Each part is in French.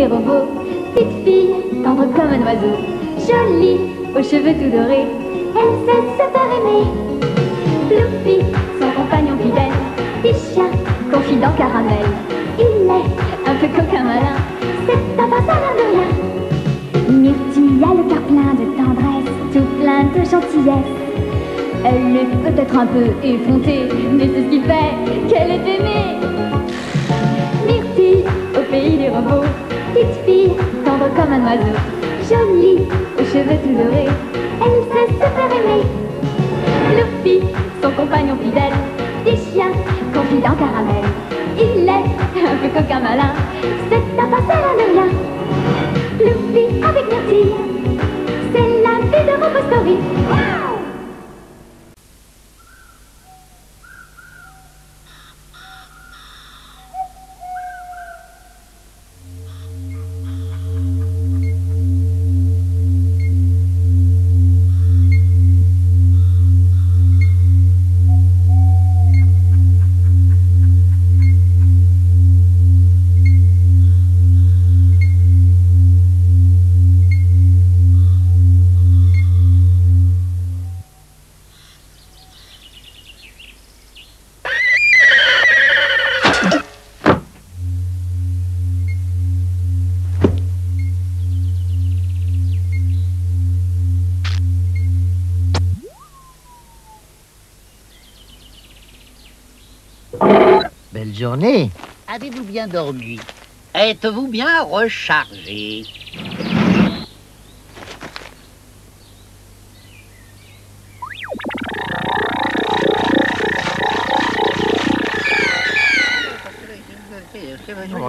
robots. Petite fille, tendre comme un oiseau, jolie, aux cheveux tout dorés, elle sait se faire aimer. Fluffy, son compagnon fidèle, petit chien, confident caramel. Il est un peu coquin malin, c'est un pas l'air de rien. Myrtille a le cœur plein de tendresse, tout plein de gentillesse. Elle est peut-être un peu effrontée, mais c'est ce qui fait qu'elle est aimée. Myrtille, au pays des robots, petite fille, tendre comme un oiseau, jolie, aux cheveux tout dorés, elle sait se faire aimer. Fluffy, son compagnon fidèle, petit chien, confident caramel. Il est un peu coquin malin, c'est un passé l'air de rien. Fluffy avec Myrtille, c'est la vie de Robo Story. Wow! Belle journée. Avez-vous bien dormi? Êtes-vous bien rechargé?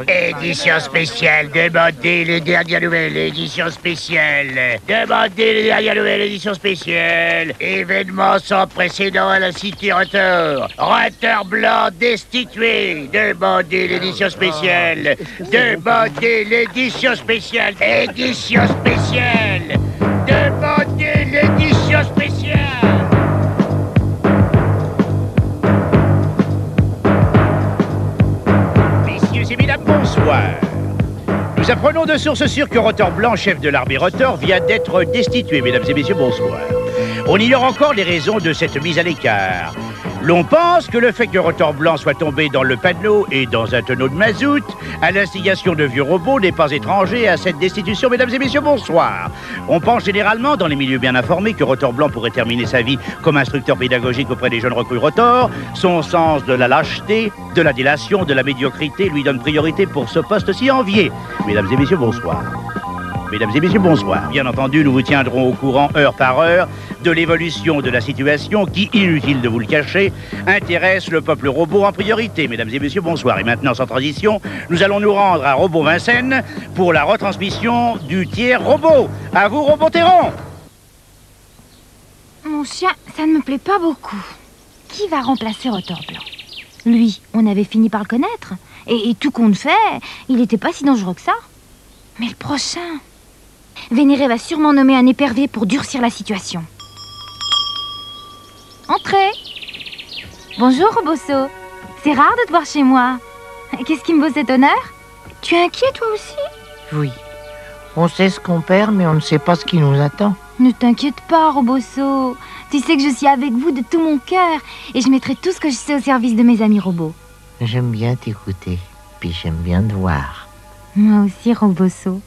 Édition spéciale, demandez les dernières nouvelles, édition spéciale. Demandez les dernières nouvelles, édition spéciale. Événement sans précédent à la cité Rotor. Rotor blanc destitué. Demandez l'édition spéciale. Demandez l'édition spéciale. Édition spéciale. Demandez l'édition spéciale. Messieurs et mesdames, bonsoir. Nous apprenons de sources sûres que Rotor Blanc, chef de l'armée Rotor, vient d'être destitué. Mesdames et messieurs, bonsoir. On ignore encore les raisons de cette mise à l'écart. L'on pense que le fait que Rotor Blanc soit tombé dans le panneau et dans un tonneau de mazout, à l'instigation de vieux robots, n'est pas étranger à cette destitution. Mesdames et messieurs, bonsoir. On pense généralement, dans les milieux bien informés, que Rotor Blanc pourrait terminer sa vie comme instructeur pédagogique auprès des jeunes recrues Rotor. Son sens de la lâcheté, de la délation, de la médiocrité lui donne priorité pour ce poste si envié. Mesdames et messieurs, bonsoir. Mesdames et messieurs, bonsoir. Bien entendu, nous vous tiendrons au courant heure par heure de l'évolution de la situation qui, inutile de vous le cacher, intéresse le peuple robot en priorité. Mesdames et messieurs, bonsoir. Et maintenant, sans transition, nous allons nous rendre à Robot Vincennes pour la retransmission du tiers robot. À vous, Robotéron. Mon chien, ça ne me plaît pas beaucoup. Qui va remplacer Rotor Blanc? Lui, on avait fini par le connaître. Et tout compte fait, il n'était pas si dangereux que ça. Mais le prochain... Vénéré va sûrement nommer un épervier pour durcir la situation. Entrez. Bonjour, Robosso. C'est rare de te voir chez moi. Qu'est-ce qui me vaut cet honneur? Tu es inquiet, toi aussi? Oui. On sait ce qu'on perd, mais on ne sait pas ce qui nous attend. Ne t'inquiète pas, Robosso. Tu sais que je suis avec vous de tout mon cœur. Et je mettrai tout ce que je sais au service de mes amis robots. J'aime bien t'écouter, puis j'aime bien te voir. Moi aussi, Robosso.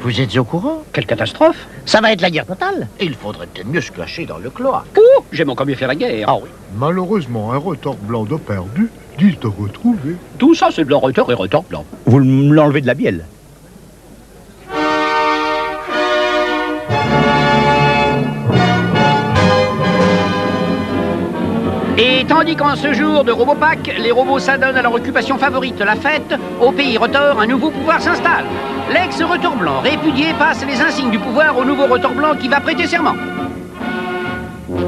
Vous êtes au courant? Quelle catastrophe! Ça va être la guerre totale. Il faudrait peut-être mieux se cacher dans le cloaque. Oh, j'aime encore mieux faire la guerre. Ah oui. Malheureusement, un Rotor Blanc de perdu dit de retrouver. Tout ça, c'est de Rotor et Rotor Blanc. Vous me l'enlevez de la bielle. Et tandis qu'en ce jour de Robopack, les robots s'adonnent à leur occupation favorite, la fête, au pays Rotor, un nouveau pouvoir s'installe. L'ex-Rotor Blanc, répudié, passe les insignes du pouvoir au nouveau Rotor Blanc qui va prêter serment.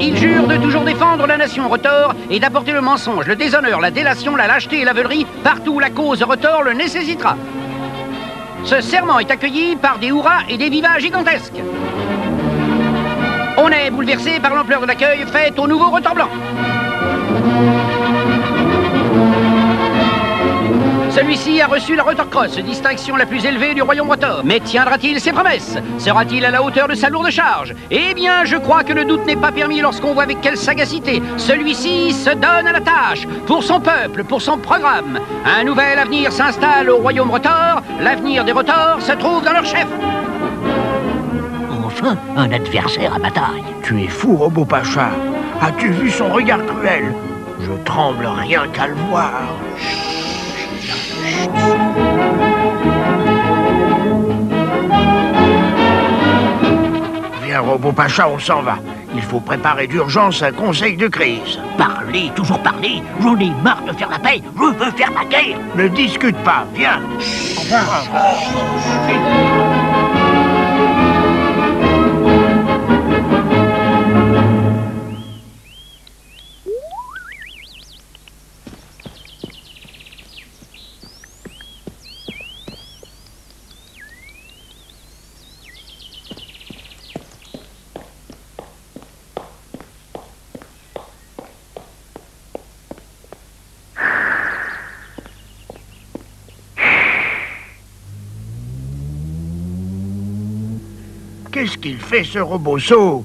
Il jure de toujours défendre la nation Rotor et d'apporter le mensonge, le déshonneur, la délation, la lâcheté et la veulerie partout où la cause Rotor le nécessitera. Ce serment est accueilli par des hurrahs et des vivas gigantesques. On est bouleversé par l'ampleur de l'accueil fait au nouveau Rotor Blanc. Celui-ci a reçu la Rotor Cross, distinction la plus élevée du royaume Rotor. Mais tiendra-t-il ses promesses? Sera-t-il à la hauteur de sa lourde charge? Eh bien, je crois que le doute n'est pas permis lorsqu'on voit avec quelle sagacité celui-ci se donne à la tâche. Pour son peuple, pour son programme. Un nouvel avenir s'installe au royaume Rotor. L'avenir des Rotors se trouve dans leur chef. Enfin, un adversaire à ma taille. Tu es fou, Robot Pacha. As-tu vu son regard cruel? Je tremble rien qu'à le voir. Viens, Robot Pacha, on s'en va. Il faut préparer d'urgence un conseil de crise. Parler, toujours parler. J'en ai marre de faire la paix. Je veux faire la guerre. Ne discute pas, viens. Qu'est-ce qu'il fait, ce robot sot?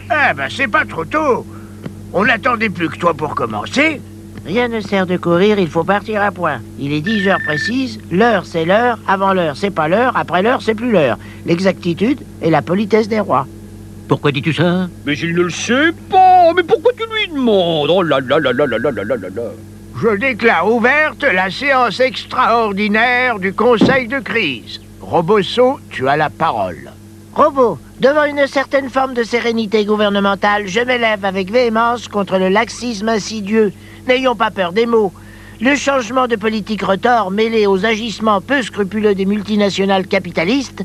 Ah ben c'est pas trop tôt. On n'attendait plus que toi pour commencer. Rien ne sert de courir, il faut partir à point. Il est 10 heures précises, l'heure c'est l'heure, avant l'heure c'est pas l'heure, après l'heure c'est plus l'heure. L'exactitude est la politesse des rois. Pourquoi dis-tu ça? Mais il ne le sait pas. Mais pourquoi tu lui demandes? Oh là là là là là là là là là. Je déclare ouverte la séance extraordinaire du conseil de crise. Robosso, tu as la parole. Robot, devant une certaine forme de sérénité gouvernementale, je m'élève avec véhémence contre le laxisme insidieux. N'ayons pas peur des mots. Le changement de politique Rotor mêlé aux agissements peu scrupuleux des multinationales capitalistes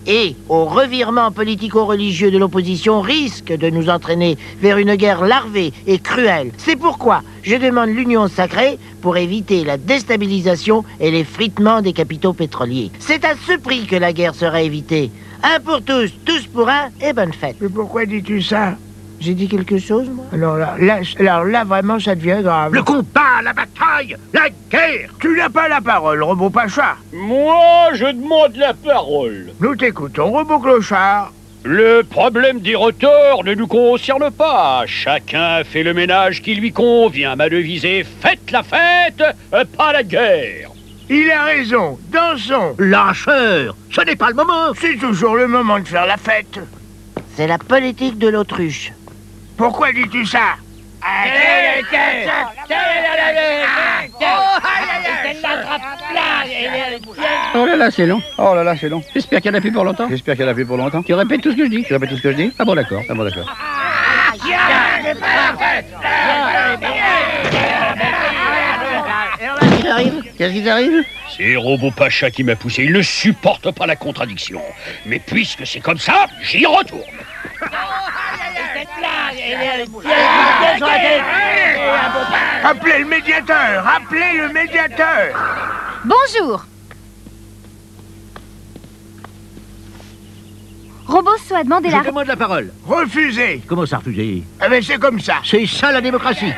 et au revirement politico-religieux de l'opposition risque de nous entraîner vers une guerre larvée et cruelle. C'est pourquoi je demande l'union sacrée pour éviter la déstabilisation et l'effritement des capitaux pétroliers. C'est à ce prix que la guerre sera évitée. Un pour tous, tous pour un, et bonne fête. Mais pourquoi dis-tu ça? J'ai dit quelque chose, moi? Alors là, vraiment, ça devient grave. Le combat, la bataille, la guerre. Tu n'as pas la parole, Robot Pacha. Moi, je demande la parole. Nous t'écoutons, Robot Clochard. Le problème des Rotors ne nous concerne pas. Chacun fait le ménage qui lui convient. Ma devise est faites la fête, pas la guerre. Il a raison, dansons. Lâcheur, ce n'est pas le moment. C'est toujours le moment de faire la fête. C'est la politique de l'autruche. Pourquoi dis-tu ça? Oh là là, c'est long. Oh là là, c'est long. J'espère qu'il y en a plus pour longtemps. J'espère qu'elle a vu pour longtemps. Tu répètes tout ce que je dis. Tu répètes tout ce que je dis? Ah bon, d'accord. Ah bon, d'accord. Qu'est-ce qui t'arrive? C'est Robot Pacha qui m'a poussé. Il ne supporte pas la contradiction. Mais puisque c'est comme ça, j'y retourne. Appelez le médiateur! Appelez le médiateur! Bonjour. Robosso a demandé Je la... demande la parole. Refusez! Comment ça refuser? Ah mais c'est comme ça! C'est ça la démocratie.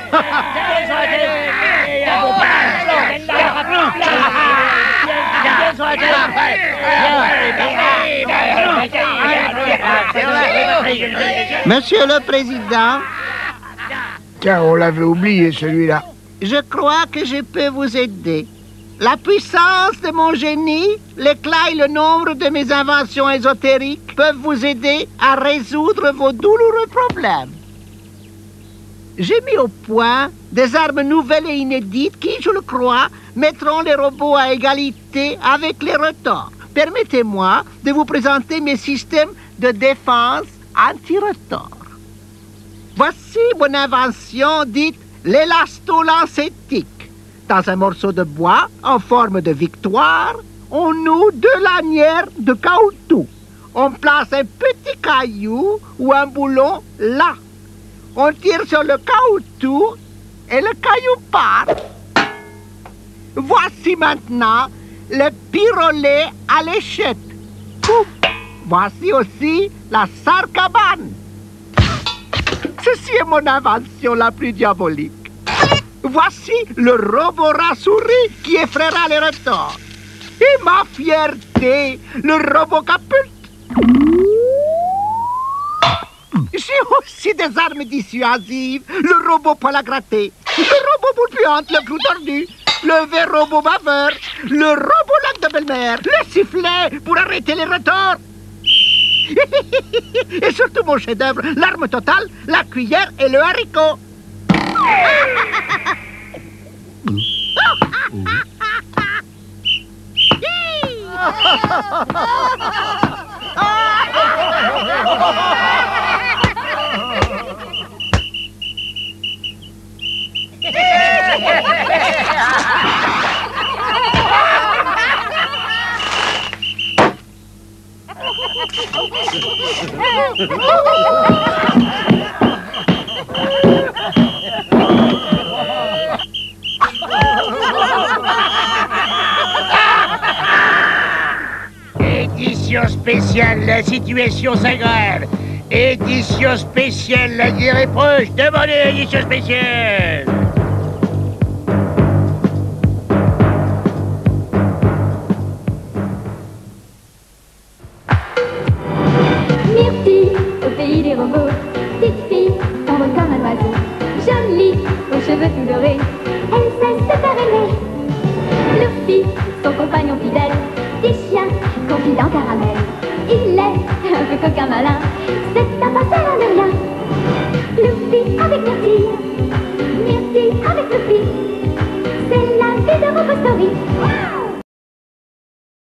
Monsieur le Président, Tiens, on l'avait oublié celui-là. je crois que je peux vous aider. La puissance de mon génie, l'éclat et le nombre de mes inventions ésotériques peuvent vous aider à résoudre vos douloureux problèmes. J'ai mis au point des armes nouvelles et inédites qui, je le crois, mettront les robots à égalité avec les Rotors. Permettez-moi de vous présenter mes systèmes de défense anti-Rotor. Voici mon invention dite l'élastolancétique. Dans un morceau de bois en forme de victoire, on noue deux lanières de caoutchouc. On place un petit caillou ou un boulon là. On tire sur le caoutchouc et le caillou part. Voici maintenant le pirolet à l'échette. Boum. Voici aussi la sarcabane. Ceci est mon invention la plus diabolique. Voici le robot rat-souris qui effraiera les retards. Et ma fierté, le robot capulte. J'ai aussi des armes dissuasives. Le robot poil à gratter, le robot boule puante le plus tordu, le verre robot baveur, le robot lac de belle-mère, le sifflet pour arrêter les retards. Et surtout mon chef-d'œuvre, l'arme totale, la cuillère et le haricot. Édition spéciale, la situation s'aggrave. Édition spéciale, la guerre est proche. Demandez édition spéciale. Myrtille, au pays des robots, petite fille, envole comme un oiseau. Jolie, aux cheveux tout dorés, elle sait se faire aimer. Luffy, son compagnon fidèle, petit chien, confident caramel. Il est un peu coquin malin, c'est un passeur à ne rien. Luffy avec Myrtille, Myrtille avec Luffy.